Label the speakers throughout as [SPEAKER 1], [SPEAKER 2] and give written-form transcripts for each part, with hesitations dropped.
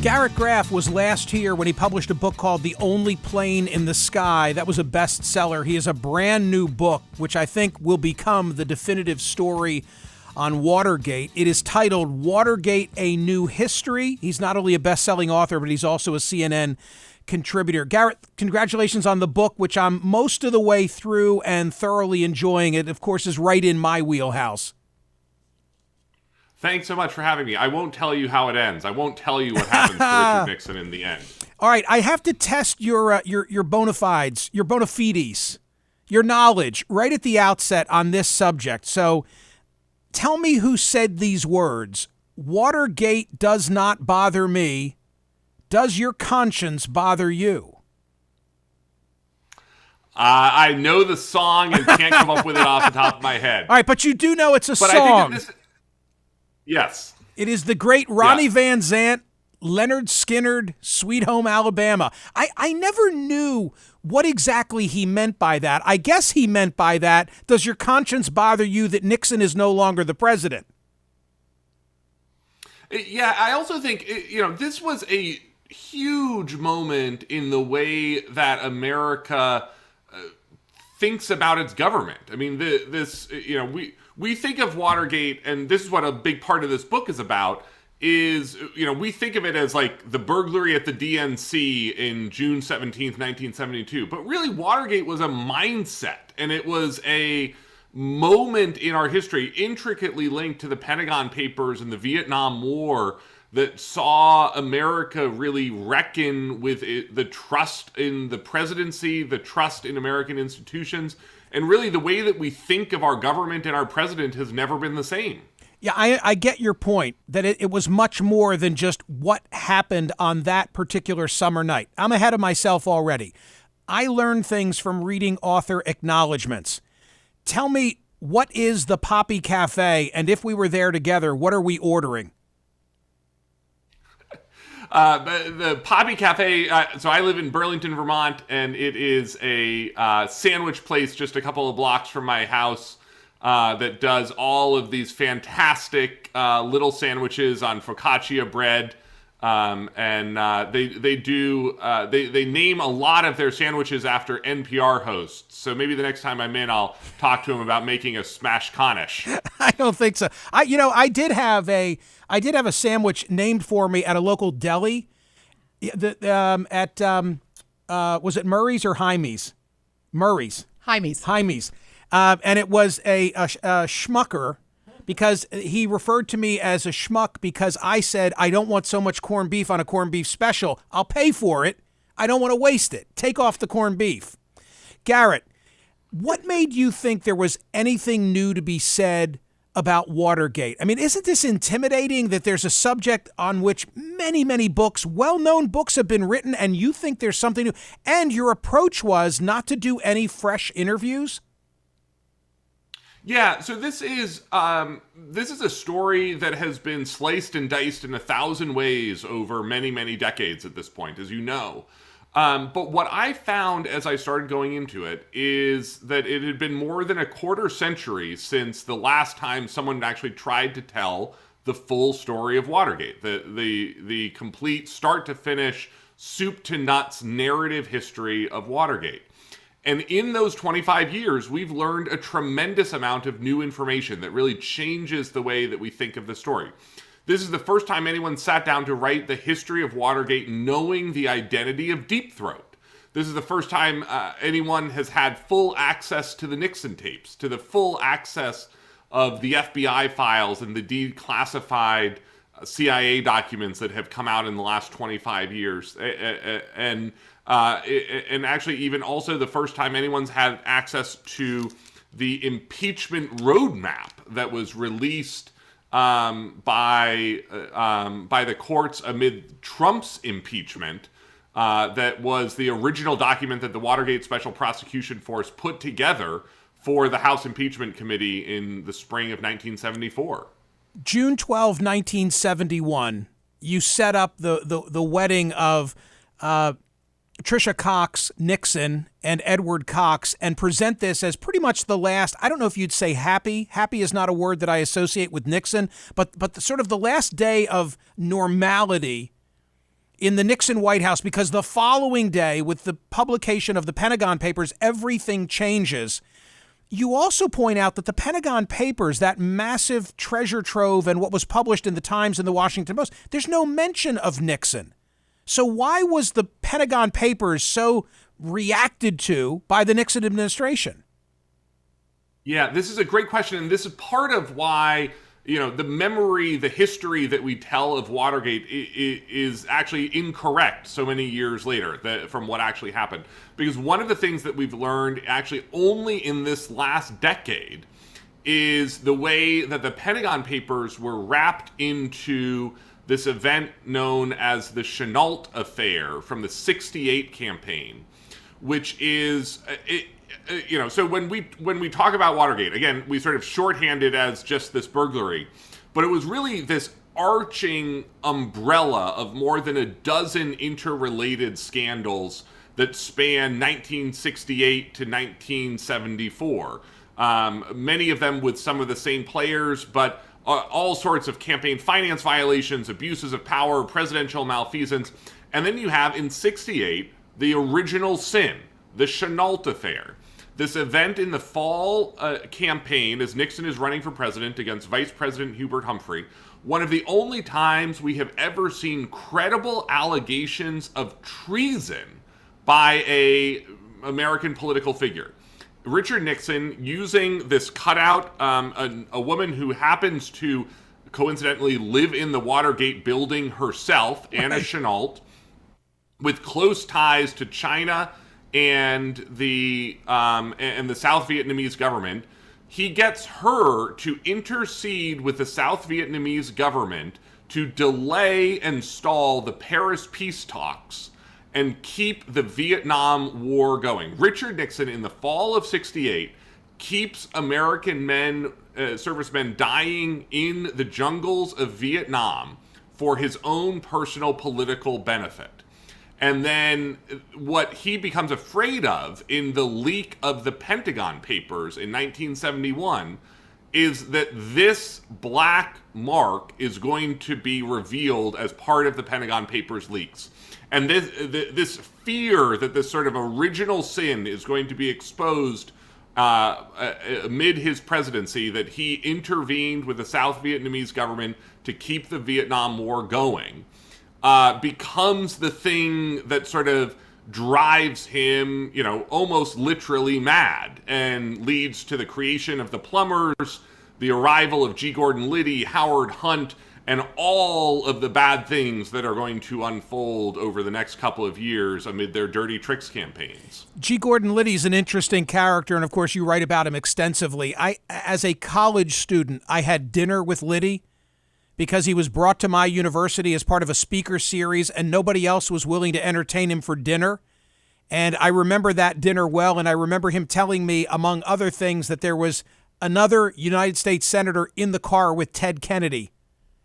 [SPEAKER 1] Garrett Graff was last here when he published a book called The Only Plane in the Sky. That was a bestseller. He has a brand new book, which I think will become the definitive story on Watergate. It is titled Watergate, A New History. He's not only a best-selling author, but he's also a CNN contributor. Garrett, congratulations on the book, which I'm most of the way through and thoroughly enjoying. It, of course, is right in my wheelhouse.
[SPEAKER 2] Thanks so much for having me. I won't tell you how it ends. I won't tell you what happens to Richard Nixon in the end.
[SPEAKER 1] All right, I have to test your bona fides, your bona fides, your knowledge right at the outset on this subject. So tell me who said these words. Watergate does not bother me. Does your conscience bother you?
[SPEAKER 2] I know the song and can't come up with it off the top of my head.
[SPEAKER 1] All right, but you do know it's a song.
[SPEAKER 2] I think yes.
[SPEAKER 1] It is the great Ronnie Van Zandt, Leonard Skinnard, Sweet Home Alabama. I never knew what exactly he meant by that. I guess he meant by that, does your conscience bother you that Nixon is no longer the president?
[SPEAKER 2] Yeah, I also think, this was a huge moment in the way that America thinks about its government. I mean, we think of Watergate, and this is what a big part of this book is about, is, we think of it as like the burglary at the DNC in June 17th, 1972. But really, Watergate was a mindset, and it was a moment in our history intricately linked to the Pentagon Papers and the Vietnam War that saw America really reckon with the trust in the presidency, the trust in American institutions, and really the way that we think of our government and our president has never been the same.
[SPEAKER 1] Yeah, I get your point that it was much more than just what happened on that particular summer night. I'm ahead of myself already. I learned things from reading author acknowledgments. Tell me, what is the Poppy Cafe? And if we were there together, what are we ordering?
[SPEAKER 2] The Poppy Cafe, so I live in Burlington, Vermont, and it is a sandwich place just a couple of blocks from my house that does all of these fantastic little sandwiches on focaccia bread. They name a lot of their sandwiches after NPR hosts. So maybe the next time I'm in, I'll talk to them about making a Smerconish.
[SPEAKER 1] I don't think so. I did have a sandwich named for me at a local deli. Was it Murray's or Jaime's? Murray's. Jaime's. And it was a schmucker, because he referred to me as a schmuck because I said, I don't want so much corned beef on a corned beef special. I'll pay for it. I don't want to waste it. Take off the corned beef. Garrett, what made you think there was anything new to be said about Watergate? I mean, isn't this intimidating that there's a subject on which many, many books, well-known books have been written, and you think there's something new? And your approach was not to do any fresh interviews?
[SPEAKER 2] Yeah, so this is a story that has been sliced and diced in 1,000 ways over many, many decades at this point, as you know. But what I found as I started going into it is that it had been more than a quarter century since the last time someone actually tried to tell the full story of Watergate, the complete start to finish, soup to nuts narrative history of Watergate. And in those 25 years, we've learned a tremendous amount of new information that really changes the way that we think of the story. This is the first time anyone sat down to write the history of Watergate knowing the identity of Deep Throat. This is the first time anyone has had full access to the Nixon tapes, to the full access of the FBI files and the declassified CIA documents that have come out in the last 25 years. And actually even also the first time anyone's had access to the impeachment roadmap that was released by the courts amid Trump's impeachment. That was the original document that the Watergate Special Prosecution Force put together for the House Impeachment Committee in the spring of 1974.
[SPEAKER 1] June 12, 1971, you set up the wedding of Tricia Cox Nixon and Edward Cox and present this as pretty much the last, I don't know if you'd say happy. Happy is not a word that I associate with Nixon, but sort of the last day of normality in the Nixon White House, because the following day, with the publication of the Pentagon Papers, everything changes. You also point out that the Pentagon Papers, that massive treasure trove and what was published in the Times and the Washington Post, there's no mention of Nixon. So why was the Pentagon Papers so reacted to by the Nixon administration?
[SPEAKER 2] Yeah, this is a great question, and this is part of why, the memory, the history that we tell of Watergate is actually incorrect so many years later from what actually happened. Because one of the things that we've learned actually only in this last decade is the way that the Pentagon Papers were wrapped into this event known as the Chenault Affair from the '68 campaign, which is... so when we talk about Watergate, again, we sort of shorthand it as just this burglary, but it was really this arching umbrella of more than a dozen interrelated scandals that span 1968 to 1974. Many of them with some of the same players, but all sorts of campaign finance violations, abuses of power, presidential malfeasance. And then you have in '68 the original sin, the Chenault Affair. This event in the fall campaign, as Nixon is running for president against Vice President Hubert Humphrey, one of the only times we have ever seen credible allegations of treason by a American political figure. Richard Nixon, using this cutout, a woman who happens to coincidentally live in the Watergate building herself, Anna Chenault, with close ties to China and the South Vietnamese government, he gets her to intercede with the South Vietnamese government to delay and stall the Paris peace talks and keep the Vietnam War going. Richard Nixon, in the fall of '68, keeps American men, servicemen, dying in the jungles of Vietnam for his own personal political benefit. And then what he becomes afraid of in the leak of the Pentagon Papers in 1971 is that this black mark is going to be revealed as part of the Pentagon Papers leaks. And this fear that this sort of original sin is going to be exposed amid his presidency, that he intervened with the South Vietnamese government to keep the Vietnam War going, becomes the thing that sort of drives him, almost literally mad, and leads to the creation of the Plumbers, the arrival of G. Gordon Liddy, Howard Hunt, and all of the bad things that are going to unfold over the next couple of years amid their dirty tricks campaigns.
[SPEAKER 1] G. Gordon Liddy's an interesting character, and of course you write about him extensively. As a college student, I had dinner with Liddy, because he was brought to my university as part of a speaker series and nobody else was willing to entertain him for dinner. And I remember that dinner well, and I remember him telling me, among other things, that there was another United States senator in the car with Ted Kennedy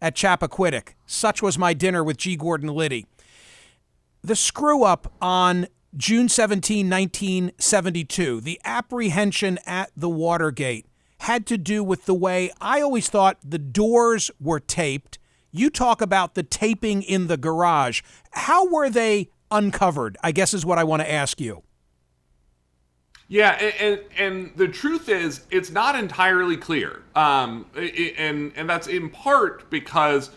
[SPEAKER 1] at Chappaquiddick. Such was my dinner with G. Gordon Liddy. The screw-up on June 17, 1972, the apprehension at the Watergate, had to do with the way I always thought the doors were taped. You talk about the taping in the garage. How were they uncovered, I guess is what I want to ask you.
[SPEAKER 2] Yeah, and the truth is, it's not entirely clear. And that's in part because,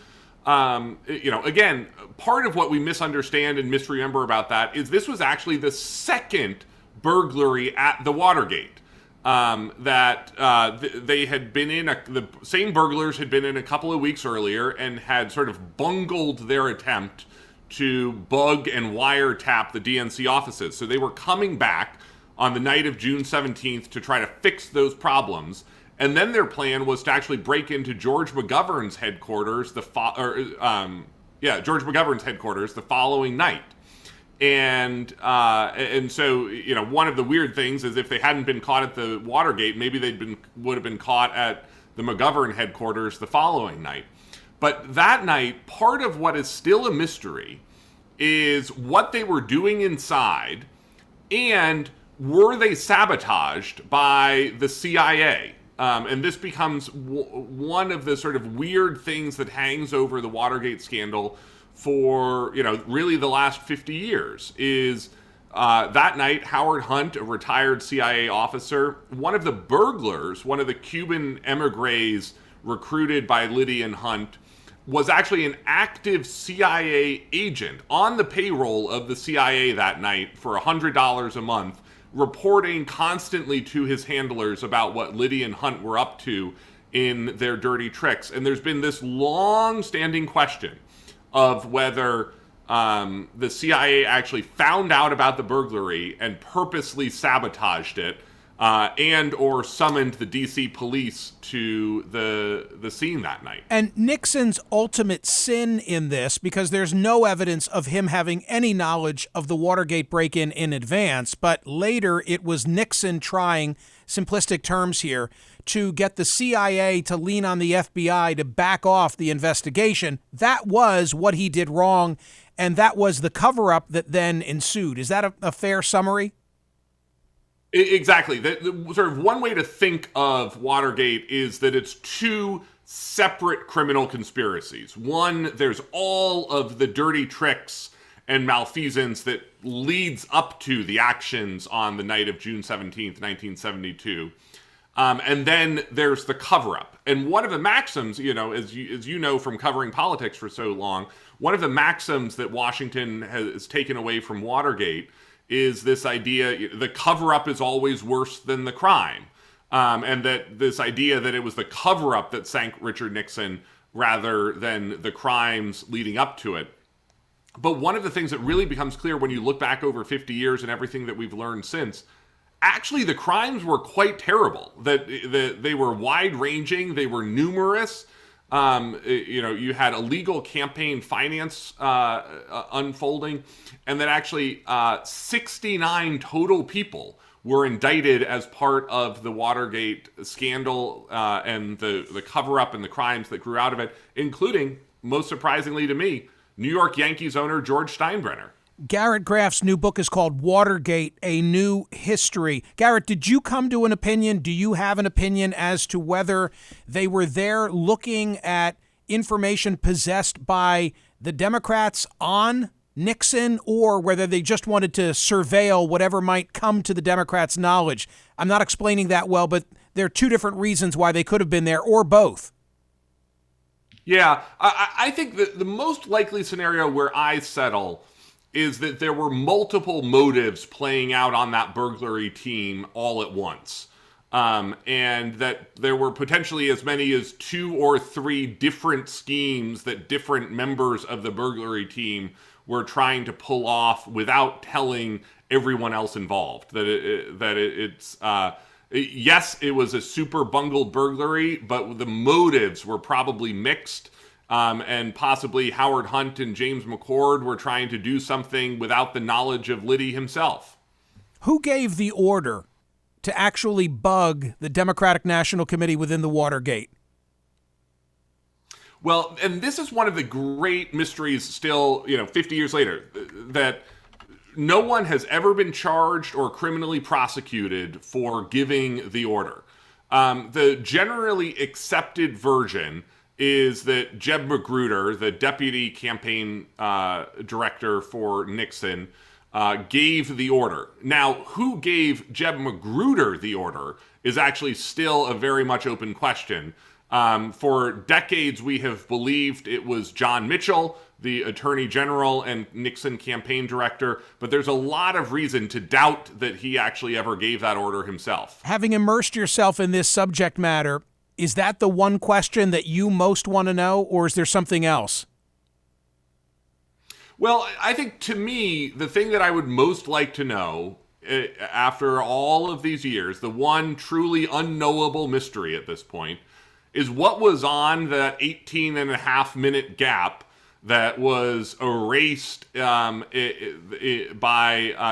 [SPEAKER 2] again, part of what we misunderstand and misremember about that is this was actually the second burglary at the Watergate. They had been in, the same burglars had been in a couple of weeks earlier and had sort of bungled their attempt to bug and wiretap the DNC offices. So they were coming back on the night of June 17th to try to fix those problems. And then their plan was to actually break into George McGovern's headquarters, George McGovern's headquarters the following night. And so, one of the weird things is if they hadn't been caught at the Watergate, maybe would have been caught at the McGovern headquarters the following night. But that night, part of what is still a mystery is what they were doing inside, and were they sabotaged by the CIA? And this becomes one of the sort of weird things that hangs over the Watergate scandal for, really the last 50 years is that night, Howard Hunt, a retired CIA officer, one of the burglars, one of the Cuban emigres recruited by Liddy and Hunt, was actually an active CIA agent on the payroll of the CIA that night for $100 a month, reporting constantly to his handlers about what Liddy and Hunt were up to in their dirty tricks. And there's been this long-standing question of whether the CIA actually found out about the burglary and purposely sabotaged it, and or summoned the D.C. police to the scene that night.
[SPEAKER 1] And Nixon's ultimate sin in this, because there's no evidence of him having any knowledge of the Watergate break-in in advance, but later it was Nixon trying, simplistic terms here, to get the CIA to lean on the FBI to back off the investigation. That was what he did wrong, and that was the cover-up that then ensued. Is that a fair summary?
[SPEAKER 2] Exactly. The sort of one way to think of Watergate is that it's two separate criminal conspiracies. One, there's all of the dirty tricks and malfeasance that leads up to the actions on the night of June 17th, 1972. And then there's the cover-up. And one of the maxims, as you know from covering politics for so long, one of the maxims that Washington has taken away from Watergate is this idea, the cover-up is always worse than the crime. And that this idea that it was the cover-up that sank Richard Nixon rather than the crimes leading up to it. But one of the things that really becomes clear when you look back over 50 years and everything that we've learned since, actually the crimes were quite terrible. That they were wide-ranging, they were numerous. You had illegal campaign finance unfolding, and that actually 69 total people were indicted as part of the Watergate scandal and the cover-up and the crimes that grew out of it, including, most surprisingly to me, New York Yankees owner George Steinbrenner.
[SPEAKER 1] Garrett Graff's new book is called Watergate, A New History. Garrett, did you come to an opinion? Do you have an opinion as to whether they were there looking at information possessed by the Democrats on Nixon, or whether they just wanted to surveil whatever might come to the Democrats' knowledge? I'm not explaining that well, but there are two different reasons why they could have been there, or both.
[SPEAKER 2] Yeah, I think that the most likely scenario where I settle is that there were multiple motives playing out on that burglary team all at once. And that there were potentially as many as 2 or 3 different schemes that different members of the burglary team were trying to pull off without telling everyone else involved. Yes, it was a super bungled burglary, but the motives were probably mixed. And possibly Howard Hunt and James McCord were trying to do something without the knowledge of Liddy himself.
[SPEAKER 1] Who gave the order to actually bug the Democratic National Committee within the Watergate?
[SPEAKER 2] Well, and this is one of the great mysteries still, 50 years later, that no one has ever been charged or criminally prosecuted for giving the order. The generally accepted version is that Jeb Magruder, the deputy campaign director for Nixon, gave the order. Now, who gave Jeb Magruder the order is actually still a very much open question. For decades, we have believed it was John Mitchell, the attorney general and Nixon campaign director, but there's a lot of reason to doubt that he actually ever gave that order himself.
[SPEAKER 1] Having immersed yourself in this subject matter, is that the one question that you most want to know, or is there something else?
[SPEAKER 2] Well, I think to me, the thing that I would most like to know after all of these years, the one truly unknowable mystery at this point, is what was on that 18-and-a-half-minute gap that was erased by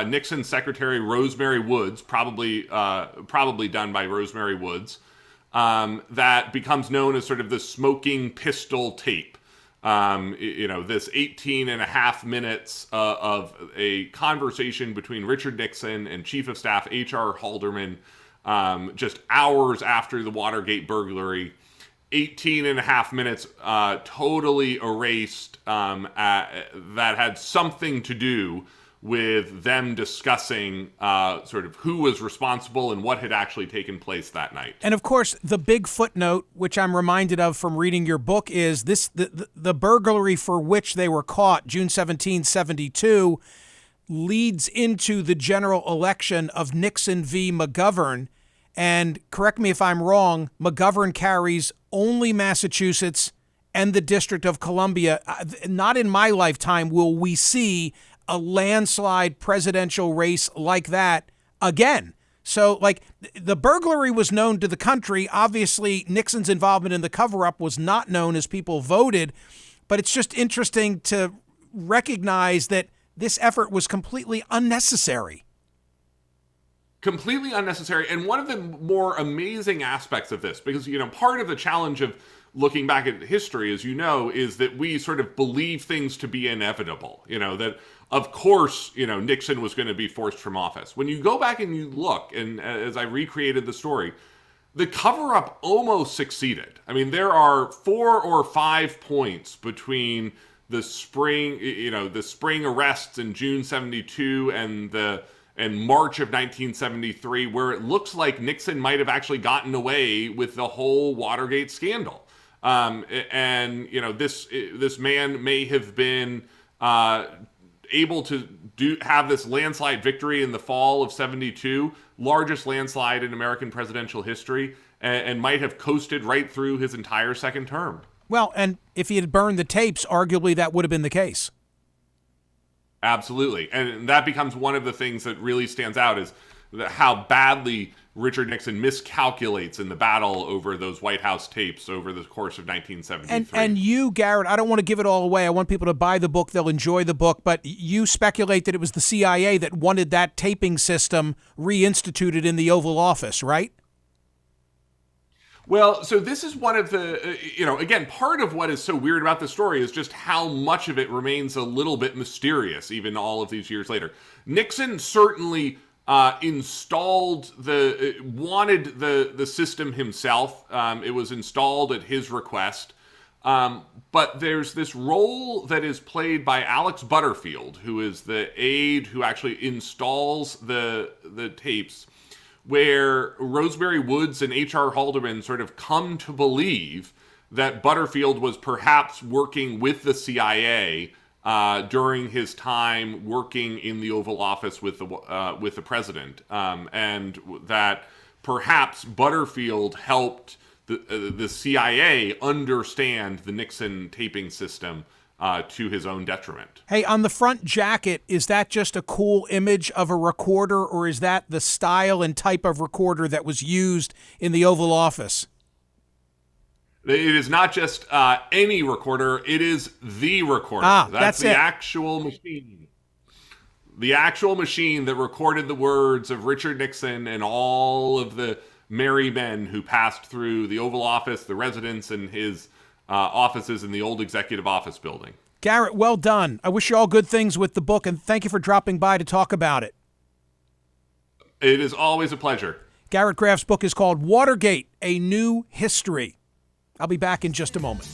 [SPEAKER 2] Nixon Secretary Rosemary Woods, probably done by Rosemary Woods, that becomes known as sort of the smoking pistol tape. This 18-and-a-half minutes of a conversation between Richard Nixon and Chief of Staff H.R. Haldeman just hours after the Watergate burglary. 18 and a half minutes totally erased that had something to do with them discussing sort of who was responsible and what had actually taken place that night.
[SPEAKER 1] And of course, the big footnote, which I'm reminded of from reading your book, is this: the burglary for which they were caught, June 17, 1972, leads into the general election of Nixon v. McGovern. And correct me if I'm wrong, McGovern carries only Massachusetts and the District of Columbia. Not in my lifetime will we see a landslide presidential race like that again. So, like, the burglary was known to the country. Obviously, Nixon's involvement in the cover-up was not known as people voted. But it's just interesting to recognize that this effort was completely unnecessary.
[SPEAKER 2] Completely unnecessary. And one of the more amazing aspects of this, because, part of the challenge of looking back at history, as you know, is that we sort of believe things to be inevitable. That of course, Nixon was going to be forced from office. When you go back and you look, and as I recreated the story, the cover-up almost succeeded. I mean, there are 4 or 5 points between the spring arrests in June 72 and March of 1973, where it looks like Nixon might have actually gotten away with the whole Watergate scandal. This man may have been able to have this landslide victory in the fall of 72, largest landslide in American presidential history, and might have coasted right through his entire second term.
[SPEAKER 1] Well, and if he had burned the tapes, arguably that would have been the case.
[SPEAKER 2] Absolutely. And that becomes one of the things that really stands out is how badly Richard Nixon miscalculates in the battle over those White House tapes over the course of 1973.
[SPEAKER 1] And you, Garrett, I don't want to give it all away. I want people to buy the book. They'll enjoy the book. But you speculate that it was the CIA that wanted that taping system reinstituted in the Oval Office, right?
[SPEAKER 2] Well, so this is one of the, again, part of what is so weird about this story is just how much of it remains a little bit mysterious, even all of these years later. Nixon certainly wanted the system himself. It was installed at his request. But there's this role that is played by Alex Butterfield, who is the aide who actually installs the tapes, where Rosemary Woods and H.R. Haldeman sort of come to believe that Butterfield was perhaps working with the CIA during his time working in the Oval Office with the president, and that perhaps Butterfield helped the CIA understand the Nixon taping system to his own detriment.
[SPEAKER 1] Hey, on the front jacket, is that just a cool image of a recorder, or is that the style and type of recorder that was used in the Oval Office?
[SPEAKER 2] It is not just any recorder, it is the recorder. That's the actual machine. The actual machine that recorded the words of Richard Nixon and all of the merry men who passed through the Oval Office, the residence, and his offices in the old executive office building.
[SPEAKER 1] Garrett, well done. I wish you all good things with the book, and thank you for dropping by to talk about it.
[SPEAKER 2] It is always a pleasure.
[SPEAKER 1] Garrett Graff's book is called Watergate, A New History. I'll be back in just a moment.